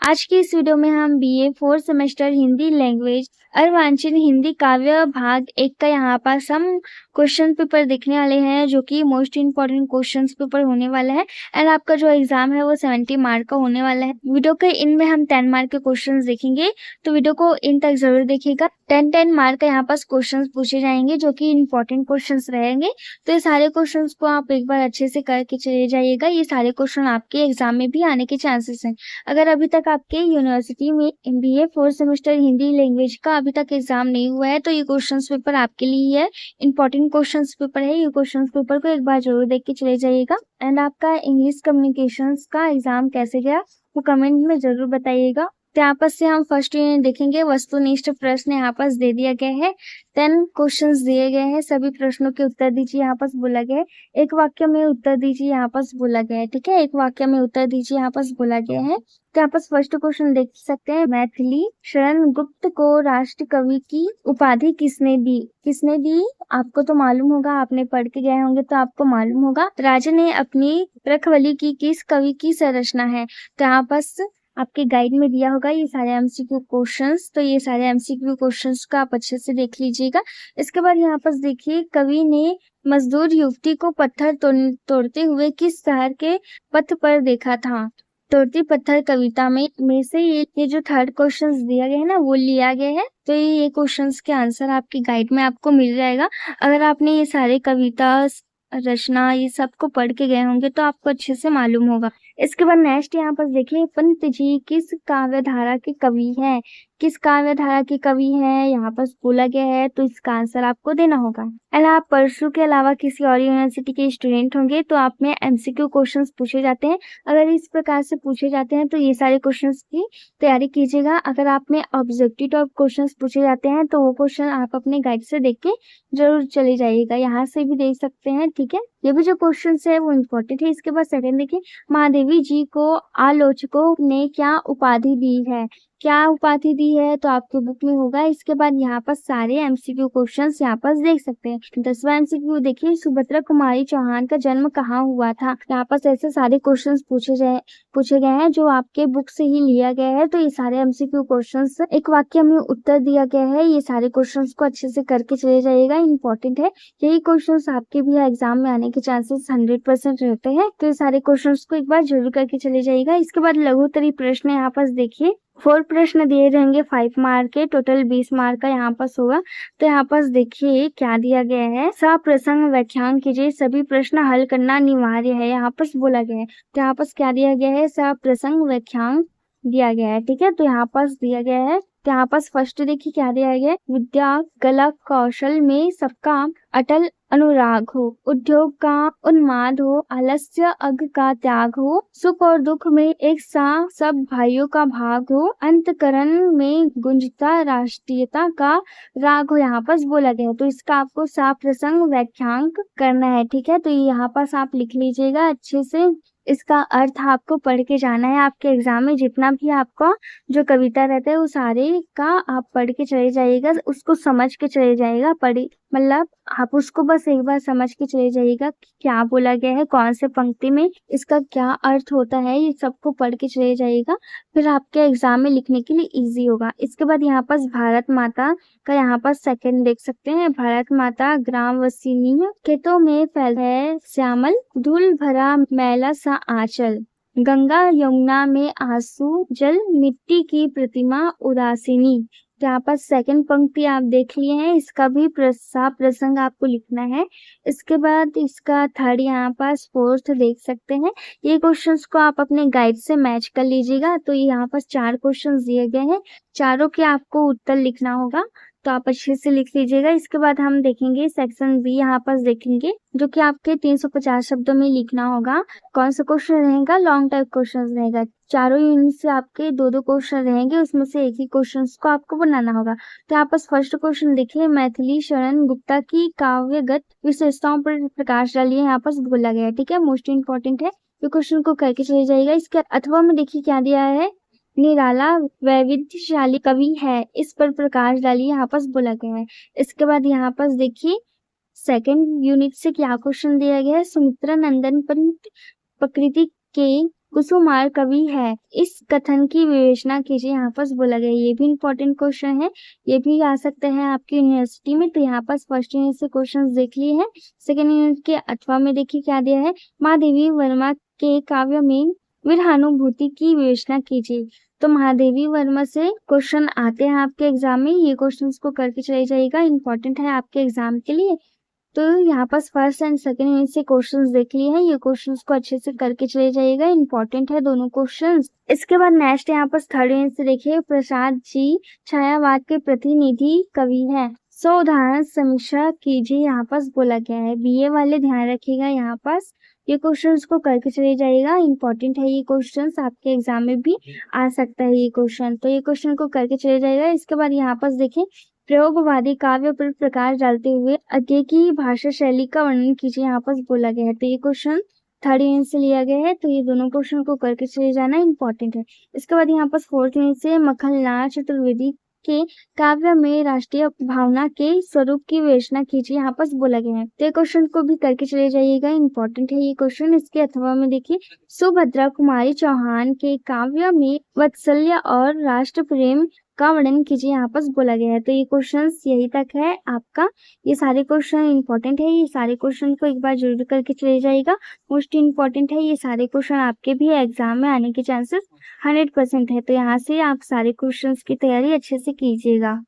आज की इस वीडियो में हम BA 4th semester Hindi language अर्वांचीन हिंदी काव्य भाग 1 का यहाँ पर हम क्वेश्चन पेपर देखने वाले हैं, जो कि मोस्ट इम्पोर्टेंट क्वेश्चन पेपर होने वाला है। एंड आपका जो एग्जाम है वो 70 मार्क का होने वाला है। वीडियो के इन में हम 10 मार्क के क्वेश्चन देखेंगे, तो वीडियो को इन तक जरूर देखिएगा। 10 मार्क का यहाँ पर क्वेश्चन पूछे जाएंगे, जो कि इम्पोर्टेंट क्वेश्चन रहेंगे। तो ये सारे क्वेश्चन को आप एक बार अच्छे से करके चले जाइएगा। ये सारे क्वेश्चन आपके एग्जाम में भी आने के चांसेस हैं। अगर अभी तक आपके यूनिवर्सिटी में BA 4th semester Hindi language का अभी तक एग्जाम नहीं हुआ है, तो ये क्वेश्चंस पेपर आपके लिए है। इंपॉर्टेंट क्वेश्चंस पेपर है। ये क्वेश्चंस पेपर को एक बार जरूर देख के चले जाइएगा। एंड आपका इंग्लिश कम्युनिकेशंस का एग्जाम कैसे गया वो कमेंट में जरूर बताइएगा। तो यहाँ पर से हम फर्स्ट देखेंगे, वस्तुनिष्ठ प्रश्न यहाँ पर दे दिया गया है। 10 क्वेश्चंस दिए गए हैं, सभी प्रश्नों के उत्तर दीजिए यहाँ पर बोला गया है। एक वाक्य में उत्तर दीजिए यहाँ पर बोला गया है। ठीक है, एक वाक्य में उत्तर दीजिए यहाँ पर बोला गया है। तो यहाँ पर फर्स्ट क्वेश्चन देख सकते हैं, मैथिली शरण गुप्त को राष्ट्र कवि की उपाधि किसने दी? किसने दी आपको तो मालूम होगा, आपने पढ़ के गए होंगे तो आपको मालूम होगा। राजा ने अपनी रखवाली की किस कवि की संरचना है? तो यहाँ पर आपके गाइड में दिया होगा ये सारे एमसीक्यू क्वेश्चंस। तो ये सारे एमसीक्यू क्वेश्चंस का आप अच्छे से देख लीजिएगा। इसके बाद यहाँ पर देखिए, कवि ने मजदूर युवती को पत्थर तोड़ते हुए किस शहर के पथ पर देखा था? तोड़ती पत्थर कविता में से ये जो थर्ड क्वेश्चन दिया गया है ना, वो लिया गया है। तो ये क्वेश्चंस के आंसर आपकी गाइड में आपको मिल जाएगा। अगर आपने ये सारे कविता रचना ये सब को पढ़ के गए होंगे तो आपको अच्छे से मालूम होगा। इसके बाद नेक्स्ट यहाँ पर देखिए, पंत जी किस काव्य धारा के कवि हैं? किस काव्य धारा के कवि हैं यहाँ पर बोला गया है, तो इसका आंसर आपको देना होगा। एंड आप परसों के अलावा किसी और यूनिवर्सिटी के स्टूडेंट होंगे तो आप में एमसीक्यू क्वेश्चंस पूछे जाते हैं। अगर इस प्रकार से पूछे जाते हैं तो ये सारे क्वेश्चंस की तैयारी कीजिएगा। अगर आप में ऑब्जेक्टिव टाइप क्वेश्चंस पूछे जाते हैं तो वो क्वेश्चन आप अपने गाइड से देख के जरूर चले जाइएगा, यहाँ से भी देख सकते हैं। ठीक है, ये भी जो क्वेश्चन है वो इम्पोर्टेंट है। इसके बाद सेकंड देखिए, महादेवी जी को आलोचकों ने क्या उपाधि दी है? क्या उपाधि दी है तो आपके बुक में होगा। इसके बाद यहाँ पर सारे एमसीक्यू क्वेश्चंस यहाँ पर देख सकते हैं। 10वां एमसीक्यू देखिए, सुभद्रा कुमारी चौहान का जन्म कहाँ हुआ था? यहाँ पर ऐसे सारे क्वेश्चंस पूछे गए हैं जो आपके बुक से ही लिया गया है। तो ये सारे एमसीक्यू क्वेश्चंस एक वाक्य में उत्तर दिया गया है। ये सारे क्वेश्चंस को अच्छे से करके चले जाइएगा, इंपॉर्टेंट है। यही क्वेश्चंस आपके भी एग्जाम में आने के चांसेस 100% रहते हैं। तो ये सारे क्वेश्चंस को एक बार जरूर करके चले जाइएगा। इसके बाद लघुत्तरी प्रश्न यहाँ पर देखिए, 4 प्रश्न दिए रहेंगे 5 मार्क के, टोटल 20 मार्क का यहाँ पर होगा। तो यहाँ पर देखिए क्या दिया गया है, सप्रसंग व्याख्यान कीजिए, सभी प्रश्न हल करना अनिवार्य है यहाँ पर बोला गया है। तो यहाँ पर क्या दिया गया है, सप्रसंग व्याख्यान दिया गया है। ठीक है, तो यहाँ पर दिया गया है। तो यहाँ पर फर्स्ट देखिए क्या दिया गया है, विद्या कला कौशल में सबका अटल अनुराग हो, उद्योग का उन्माद हो, आलस्य अग का त्याग हो, सुख और दुख में एक सा सब भाइयों का भाग हो, अंतकरण में गुंजता राष्ट्रीयता का राग हो, यहाँ पर बोला गया है। तो इसका आपको सप्रसंग व्याख्यान करना है। ठीक है, तो यहाँ पर आप लिख लीजिएगा अच्छे से। इसका अर्थ आपको पढ़ के जाना है। आपके एग्जाम में जितना भी आपका जो कविता रहता है वो सारे का आप पढ़ के चले जाइएगा, उसको समझ के चले जाइएगा। पढ़ी मतलब आप उसको बस एक बार समझ के चले जाइएगा कि क्या बोला गया है, कौन से पंक्ति में इसका क्या अर्थ होता है, ये सबको पढ़ के चले जाइएगा। फिर आपके एग्जाम में लिखने के लिए इजी होगा। इसके बाद यहाँ पर भारत माता का यहाँ पर सेकंड देख सकते हैं, भारत माता ग्राम वसीनी खेतों में फैल है श्यामल धूल भरा मैला सा आंचल, गंगा यमुना में आंसू जल मिट्टी की प्रतिमा उदासीनी। यहाँ पर सेकंड पंक्ति आप देख लिए हैं, इसका भी प्रसंग आपको लिखना है। इसके बाद इसका थर्ड यहाँ पर फोर्थ देख सकते हैं। ये क्वेश्चंस को आप अपने गाइड से मैच कर लीजिएगा। तो यहाँ पर 4 क्वेश्चंस दिए गए हैं, चारों के आपको उत्तर लिखना होगा, तो आप अच्छे से लिख लीजिएगा। इसके बाद हम देखेंगे सेक्शन बी, यहाँ पर देखेंगे जो कि आपके 350 शब्दों में लिखना होगा। कौन सा क्वेश्चन रहेगा, लॉन्ग टाइप क्वेश्चन रहेगा। चारों यूनिट से आपके 2-2 क्वेश्चन रहेंगे, उसमें से एक ही क्वेश्चन को आपको बनाना होगा। तो यहाँ पर फर्स्ट क्वेश्चन देखिए, मैथिली शरण गुप्ता की काव्यगत विशेषताओं पर प्रकाश डालिए, यहाँ पर बोला गया है। ठीक है, मोस्ट इंपॉर्टेंट है, तो क्वेश्चन को करके चले जाइएगा। इसके अथवा में देखिए क्या दिया है, निराला वैविध्यशाली कवि है, इस पर प्रकाश डालिए, यहाँ पर बोला गया है। इसके बाद यहाँ पर देखिए सेकंड यूनिट से क्या क्वेश्चन दिया गया है, सुमित्रा नंदन पंत प्रकृति के कुसुमार कवि है। इस कथन की विवेचना कीजिए। यहाँ पर बोला गया ये भी इंपॉर्टेंट क्वेश्चन है, ये भी आ सकते हैं आपकी यूनिवर्सिटी में। तो यहाँ पर फर्स्ट यूनिट से क्वेश्चन देख लिए हैं। सेकेंड यूनिट के अथवा में देखिए क्या दिया है, महादेवी वर्मा के काव्य में विरहानुभूति की विवेचना कीजिए। तो महादेवी वर्मा से क्वेश्चन आते हैं आपके एग्जाम में, ये क्वेश्चंस को करके चले जाइएगा, इंपॉर्टेंट है आपके एग्जाम के लिए। तो यहाँ पर फर्स्ट एंड सेकंड यूनिट से क्वेश्चंस देख लिए हैं, ये क्वेश्चंस को अच्छे से करके चले जाइएगा, इंपॉर्टेंट है दोनों क्वेश्चंस। इसके बाद नेक्स्ट यहाँ पर थर्ड यूनिट से देखिए, प्रसाद जी छायावाद के प्रतिनिधि कवि है। सो उदाहरण समीक्षा कीजिए, यहाँ पास बोला गया है। बीए वाले ध्यान रखिएगा, यहाँ पास ये क्वेश्चंस को करके चले जाइएगा, इंपॉर्टेंट है ये क्वेश्चंस, आपके एग्जाम में भी आ सकता है ये क्वेश्चन, तो ये क्वेश्चन को करके चले जाइएगा। इसके बाद यहाँ पास देखिए, प्रयोगवादी काव्य पर प्रकाश डालते हुए अज्ञे की भाषा शैली का वर्णन कीजिए, यहाँ पास बोला गया है। तो ये क्वेश्चन थर्ड यूनिट से लिया गया है, तो ये दोनों क्वेश्चन को करके चले जाना इंपॉर्टेंट है। इसके बाद यहाँ पास फोर्थ यूनिट से मक्खनलाल चतुर्वेदी के काव्य में राष्ट्रीय भावना के स्वरूप की विवेचना कीजिए, यहाँ पर बोला गया है। तो ये क्वेश्चन को भी करके चले जाइएगा, इंपॉर्टेंट है ये क्वेश्चन। इसके अथवा में देखिए, सुभद्रा कुमारी चौहान के काव्य में वात्सल्य और राष्ट्र प्रेम का वर्णन कीजिए, यहाँ पर बोला गया है। तो ये क्वेश्चन यही तक है आपका, ये सारे क्वेश्चन इंपॉर्टेंट है, ये सारे क्वेश्चन को एक बार जरूर करके चले जाइएगा, मोस्ट इंपॉर्टेंट है। ये सारे क्वेश्चन आपके भी एग्जाम में आने के चांसेस 100% है, तो यहाँ से आप सारे क्वेश्चंस की तैयारी अच्छे से कीजिएगा।